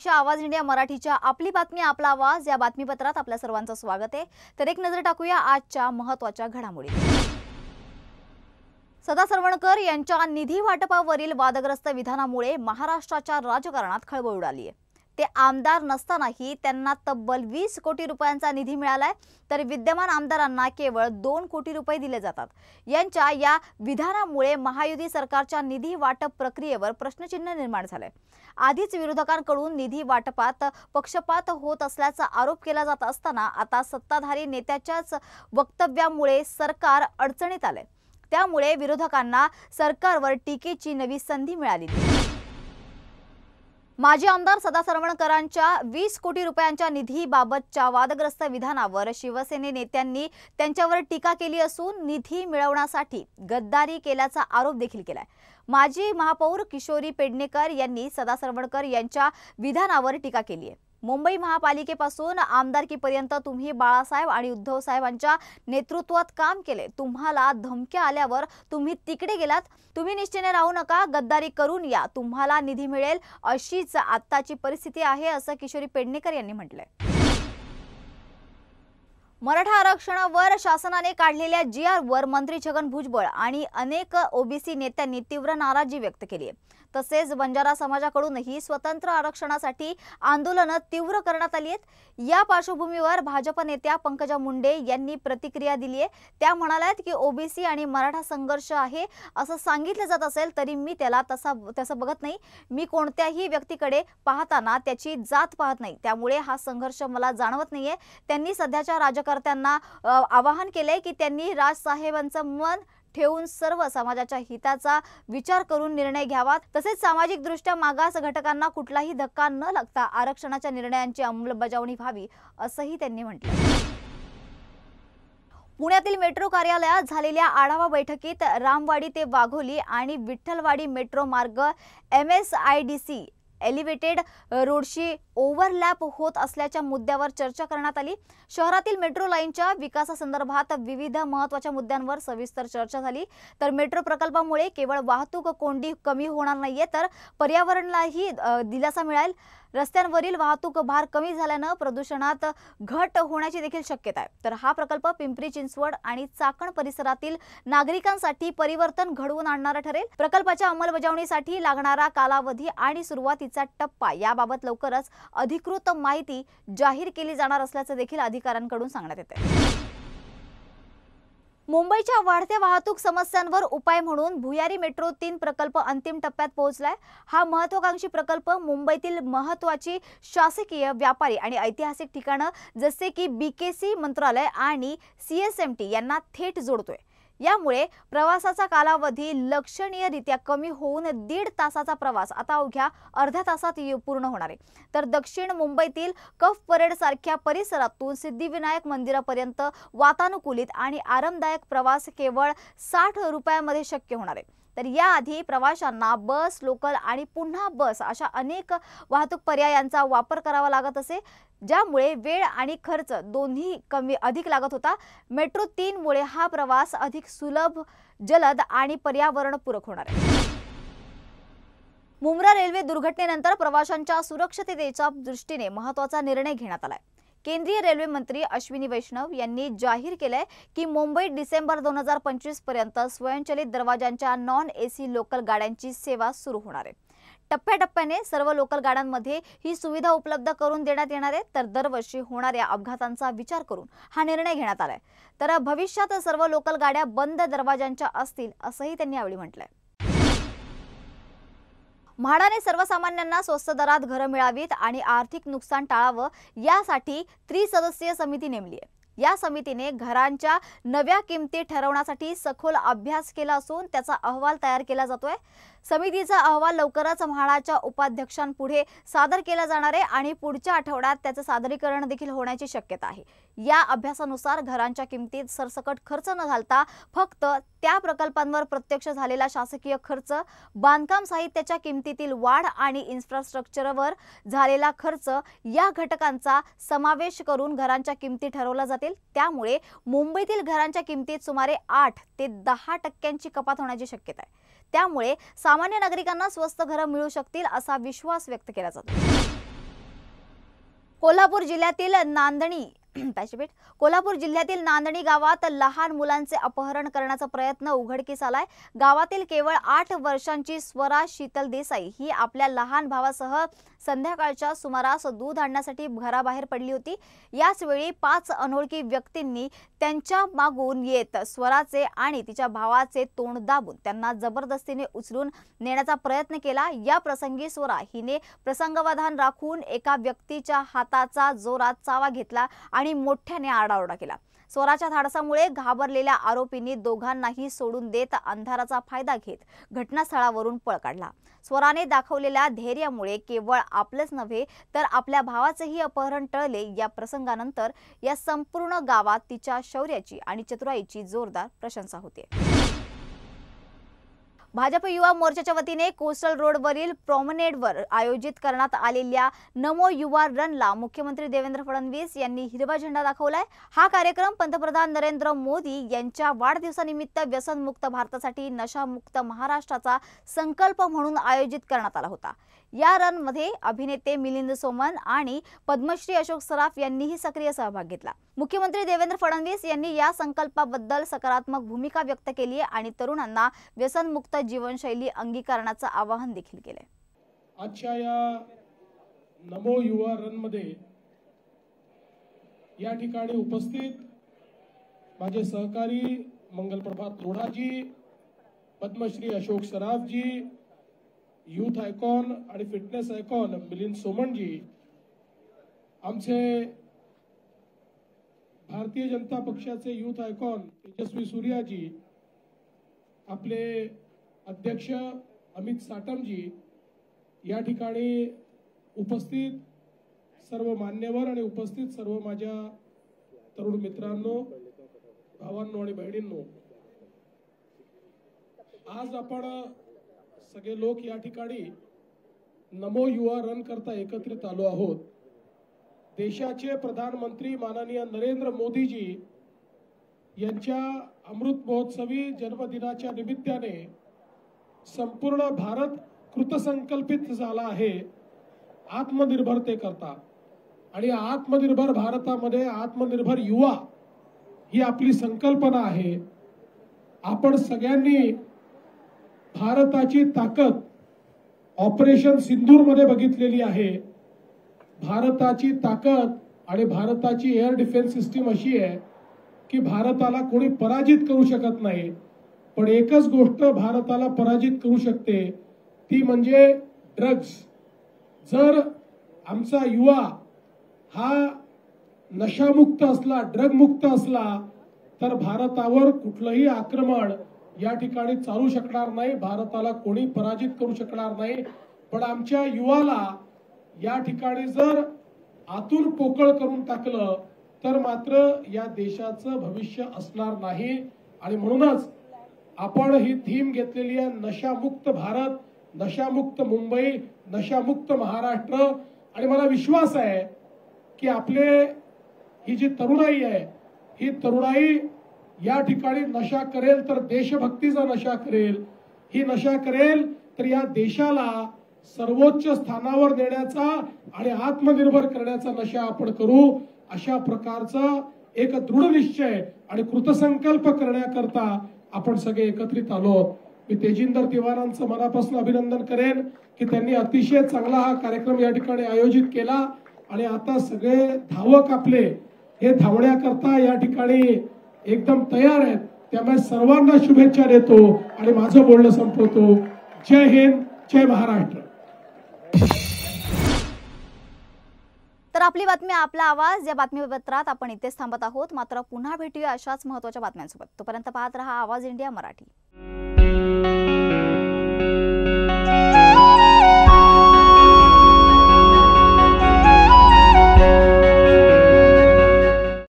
प्रतीक्षा आवाज इंडिया मराठीच्या आपली बातमी आपला आवाज या बातमीपत्रात आपल्या सर्वांचं स्वागत आहे। तर एक नजर टाकूया आजच्या महत्त्वाच्या घडामोडींवर। सदा सरवणकर यांच्या निधी वाटपावरील वादग्रस्त विधानामुळे महाराष्ट्राच्या राजकारणात खळबळ उडाली आहे। ते आमदार नसतानाही त्यांना तब्बल 20 कोटी रुपयांचा निधी मिळालाय, तर विद्यमान आमदारांना केवळ 2 कोटी रुपये दिले जातात। यांच्या या विधानामुळे महायुती सरकारच्या निधी वाटप प्रक्रियेवर प्रश्नचिन्ह निर्माण झाले। आधीच विरोधकांकडून निधी वाटपात पक्षपात होत असल्याचा आरोप केला जात असताना आता सत्ताधारी नेत्याच्याच वक्तव्यामुळे सरकार अडचणीत आले। त्यामुळे विरोधकांना सरकारवर टीकेची नवी संधी मिळाली। माजी आमदार सदा सरवणकरांच्या 20 कोटी रुपयांच्या निधीबाबतच्या वादग्रस्त विधानावर शिवसेने नेत्यांनी त्यांच्यावर टीका केली असून निधी मिळवण्यासाठी गद्दारी केल्याचा आरोप देखील केलाय। माजी महापौर किशोरी पेडणेकर यांनी सदा सरवणकर यांच्या विधानावर टीका केली आहे। मुंबई महापालिकेपासून आमदारकीपर्यंत तुम्ही बाळासाहेब आणि उद्धव साहेबांच्या नेतृत्वात काम केले। तुम्हाला धमक्या आल्यावर तुम्ही तिकडे गेलात। तुम्ही निश्चिंत राहू नका, गद्दारी करून या, तुम्हाला निधी मिळेल, अशीच आत्ताची परिस्थिती आहे असं किशोरी पेडणेकर यांनी म्हटलंय। मराठा आरक्षणावर शासनाने काढलेल्या जीआरवर मंत्री छगन भुजबळ आणि अनेक ओबीसी नेत्यांनी तीव्र नाराजी व्यक्त केली आहे। तसेच बंजारा समाजाकडूनही स्वतंत्र आरक्षणासाठी आंदोलनं तीव्र करण्यात आली आहेत। या पार्श्वभूमीवर भाजप नेत्या पंकजा मुंडे यांनी प्रतिक्रिया दिली आहे। त्या म्हणाल्यात की ओबीसी आणि मराठा संघर्ष आहे असं सांगितलं जात असेल तरी मी त्याला तसं बघत नाही। मी कोणत्याही व्यक्तीकडे पाहताना त्याची जात पाहत नाही, त्यामुळे हा संघर्ष मला जाणवत नाहीये। त्यांनी सध्याच्या राजकारत्यांना आवाहन केले की त्यांनी राजसाहेबांचं मन ठेवून सर्व समाजाच्या हिताचा विचार करून निर्णय घ्यावा। तसेच सामाजिक दृष्ट्या मागास घटकांना कुठलाही धक्का न लागता आरक्षणाच्या निर्णयांची अंमलबजावणी व्हावी असंही त्यांनी म्हटलं। पुण्यातील मेट्रो कार्यालयात झालेल्या आढावा बैठकीत रामवाडी ते वाघोली आणि विठ्ठलवाडी मेट्रो मार्ग MSIDC एलिव्हेटेड रोडशी ओव्हरलॅप होत असल्याच्या मुद्द्यावर चर्चा करण्यात आली। शहरातील मेट्रो लाईनच्या विकासासंदर्भात विविध महत्त्वाच्या मुद्द्यांवर सविस्तर चर्चा झाली। तर मेट्रो प्रकल्पामुळे केवळ वाहतूक कोंडी कमी होणार नाहीये, तर पर्यावरणालाही दिलासा मिळेल। रस्त्यांवरील वाहतूक भार कमी झाल्याने प्रदूषणात घट होण्याची देखील शक्यता आहे। तर हा प्रकल्प पिंपरी चिंचवड आणि चाकण परिसरातील नागरिकांसाठी परिवर्तन घडवून आणणारा ठरेल। प्रकल्पाच्या अंमलबजावणीसाठी लागणारा कालावधी आणि सुरुवातीचा टप्पा याबाबत लवकरच अधिकृत माहिती जाहीर केली जाणार असल्याचे देखील अधिकाऱ्यांकडून सांगण्यात येते। मुंबईच्या वाढत्या वाहतूक समस्यांवर उपाय म्हणून भुयारी मेट्रो 3 प्रकल्प अंतिम टप्प्यात पोहोचलाय। हा महत्त्वाकांक्षी प्रकल्प मुंबईतील महत्त्वाची शासकीय, व्यापारी आणि ऐतिहासिक ठिकाणं जसे की BKC मंत्रालय आणि CSMT यांना थेट जोडतोय। यामुळे प्रवासाचा कालावधी लक्षणीयरित्या कमी होऊन 1.5 तासाचा प्रवास आता अवघ्या अर्ध्या तासात पूर्ण होणार आहे। तर दक्षिण मुंबईतील कफ परेड सारख्या परिसरातून सिद्धिविनायक मंदिरापर्यंत वातानुकूलित आणि आरामदायक प्रवास केवळ 60 रुपयांमध्ये शक्य होणार आहे। तर याआधी प्रवाशांना बस, लोकल आणि पुन्हा बस अशा अनेक वाहतूक पर्यायांचा वापर करावा लागत असे, ज्यामुळे वेळ आणि खर्च दोन्ही अधिक लागत होता। मेट्रो 3 मुळे हा प्रवास अधिक सुलभ, जलद आणि पर्यावरणपूरक होणार आहे। मुंब्रा रेल्वे दुर्घटनेनंतर प्रवाशांच्या सुरक्षिततेच्या दृष्टीने महत्त्वाचा निर्णय घेण्यात आलाय। केंद्रीय रेल्वे मंत्री अश्विनी वैष्णव यांनी जाहीर केलंय की मुंबईत डिसेंबर 2025 पर्यंत स्वयंचलित दरवाजांच्या नॉन-AC लोकल गाड्यांची सेवा सुरू होणार आहे। टप्प्याटप्प्याने सर्व लोकल गाड्यांमध्ये ही सुविधा उपलब्ध करून देण्यात येणार आहे। तर दरवर्षी होणाऱ्या अपघातांचा विचार करून हा निर्णय घेण्यात आलाय। तर भविष्यात सर्व लोकल गाड्या बंद दरवाजांच्या असतील असंही त्यांनी यावेळी म्हटलंय। म्हाडाने सर्वसामान्यांना स्वस्त दरात घरं मिळावीत आणि आर्थिक नुकसान टाळावं यासाठी त्रिसदस्यीय समिती नेमली आहे। या समितीने घरांच्या नव्या किमती ठरवण्यासाठी सखोल अभ्यास केला असून त्याचा अहवाल तयार केला जातोय। समितीचा अहवाल लवकरच म्हाडाच्या उपाध्यक्षांपुढे सादर केला जाणार आहे आणि पुढच्या आठवड्यात त्याचे सादरीकरण देखील होण्याची शक्यता आहे। या अभ्यासानुसार घरांच्या किमतीत सरसकट खर्च न घालता फक्त त्या प्रकल्पांवर प्रत्यक्ष झालेला शासकीय खर्च, बांधकाम साहित्याच्या किमतीतील वाढ आणि इन्फ्रास्ट्रक्चरवर झालेला खर्च या घटकांचा समावेश करून घरांच्या किमती ठरवल्या जातील। त्यामुळे मुंबईतील घरांच्या किमतीत सुमारे 8 ते 10% कपात होण्याची शक्यता आहे। त्यामुळे सामान्य नागरिकांना स्वस्त घरं मिळू शकतील असा विश्वास व्यक्त केला जातो। कोल्हापूर जिल्ह्यातील नांदणी कोल्हापूर जिल्ह्यातील नांदणी गावात लहान मुलांचे अपहरण करण्याचा प्रयत्न उघडकीस आलाय। गावातील केवळ 8 वर्षांची स्वरा शीतल देसाई ही आपल्या लहान भावासह संध्याकाळच्या सुमारास दूध आणण्यासाठी घराबाहेर पडली होती। याच वेळी 5 अनोळखी व्यक्तींनी त्यांच्या मागून येत स्वराचे आणि तिच्या भावाचे तोंड दाबून त्यांना जबरदस्तीने उचलून नेण्याचा प्रयत्न केला। या प्रसंगी स्वरा हिने प्रसंगावधान राखून एका व्यक्तीच्या हाताचा जोरात चावा घेतला आणि मोठ्याने आरडाओरडा केला। स्वराच्या धाडसामुळे घाबरलेल्या आरोपींनी दोघांनाही सोडून देत अंधाराचा फायदा घेत घटनास्थळावरून पळ काढला। स्वराने दाखवलेल्या धैर्यामुळे केवळ आपलेच नव्हे तर आपल्या भावाचेही अपहरण टळले। या प्रसंगानंतर या संपूर्ण गावात तिच्या शौर्याची आणि चतुराईची जोरदार प्रशंसा होते। भाजप युवा मोर्चाच्या वतीने कोस्टल रोडवरील प्रॉमेनेडवर आयोजित करण्यात आलेल्या नमो युवा रनला मुख्यमंत्री देवेंद्र फडणवीस यांनी हिरवा झेंडा दाखवलाय। हा कार्यक्रम पंतप्रधान नरेंद्र मोदी यांच्या वाढदिवसानिमित्त व्यसनमुक्त भारतासाठी नशामुक्त महाराष्ट्राचा संकल्प म्हणून आयोजित करण्यात आला होता। या रनमध्ये अभिनेते मिलिंद सोमन आणि पद्मश्री अशोक सराफ यांनीही सक्रिय सहभाग घेतला। मुख्यमंत्री देवेंद्र फडणवीस यांनी या संकल्पाबद्दल सकारात्मक भूमिका व्यक्त केली आणि तरुणांना व्यसनमुक्त जीवनशैली अंगीकारण्याचं आवाहन देखील केले। आजच्या या नमो युवा रन मध्ये या ठिकाणी उपस्थित माझे सहकारी मंगलप्रभात लोढाजी, पद्मश्री अशोक सराफजी, यूथ आयकॉन आणि फिटनेस आयकॉन मिलिंद सोमनजी, आमचे भारतीय जनता पक्षाचे यूथ आयकॉन तेजस्वी सूर्याजी, आपले अध्यक्ष अमित साटमजी, या ठिकाणी उपस्थित सर्व मान्यवर आणि उपस्थित सर्व माझ्या तरुण मित्रांनो, भावांनो आणि बहिणींनो, आज आपण सगळे लोक या ठिकाणी नमो युवा रन करता एकत्रित आलो आहोत। देशाचे प्रधानमंत्री माननीय नरेंद्र मोदीजी यांच्या अमृत महोत्सवी जन्मदिनाच्या निमित्ताने संपूर्ण भारत कृतसंकल्पित झाला आहे आत्मनिर्भरते करता। आणि आत्मनिर्भर भारतामध्ये आत्मनिर्भर युवा ही आपली संकल्पना आहे। आपण सगळ्यांनी भारताची ताकद ऑपरेशन सिंदूर मध्ये बघितलेली आहे। भारताची ताकद आणि भारताची एअर डिफेन्स सिस्टीम अशी आहे की भारताला कोणी पराजित करू शकत नाही। पण एकच गोष्ट भारताला पराजित करू शकते, ती म्हणजे ड्रग्ज। जर आमचा युवा हा नशामुक्त असला, ड्रग मुक्त असला, तर भारतावर कुठलंही आक्रमण या ठिकाणी चालू शकणार नाही, भारताला कोणी पराजित करू शकणार नाही। पण आमच्या युवाला या ठिकाणी जर आतून पोकळ करून टाकलं तर मात्र या देशाचं भविष्य असणार नाही। आणि म्हणूनच आपण ही थीम घेतलेली आहे, नशामुक्त भारत, नशामुक्त मुंबई, नशामुक्त महाराष्ट्र। आणि मला विश्वास आहे की आपले ही जी तरुणाई आहे, ही तरुणाई या ठिकाणी नशा करेल तर देशभक्तीचा नशा करेल। ही नशा करेल तर या देशाला सर्वोच्च स्थानावर नेण्याचा आणि आत्मनिर्भर करण्याचा नशा आपण करू। अशा प्रकारचा एक दृढ निश्चय आणि कृतसंकल्प करण्याकरता आपण सगळे एकत्रित आलो। मी तेजिंदर तिवारांचं मनापासून अभिनंदन करेन की त्यांनी अतिशय चांगला हा कार्यक्रम या ठिकाणी आयोजित केला। आणि आता सगळे धावक आपले हे धावण्याकरता या ठिकाणी एकदम तयार आहेत। त्यामुळे सर्वांना शुभेच्छा देतो आणि माझं बोलणं संपवतो। जय हिंद, जय महाराष्ट्र। तर आपली बातमी, आपला आवाज या बातमीपत्रात आपण इथेच थांबत आहोत। मात्र पुन्हा भेटूया अशाच महत्त्वाच्या बातम्यांसोबत। तोपर्यंत पाहत रहा आवाज इंडिया मराठी।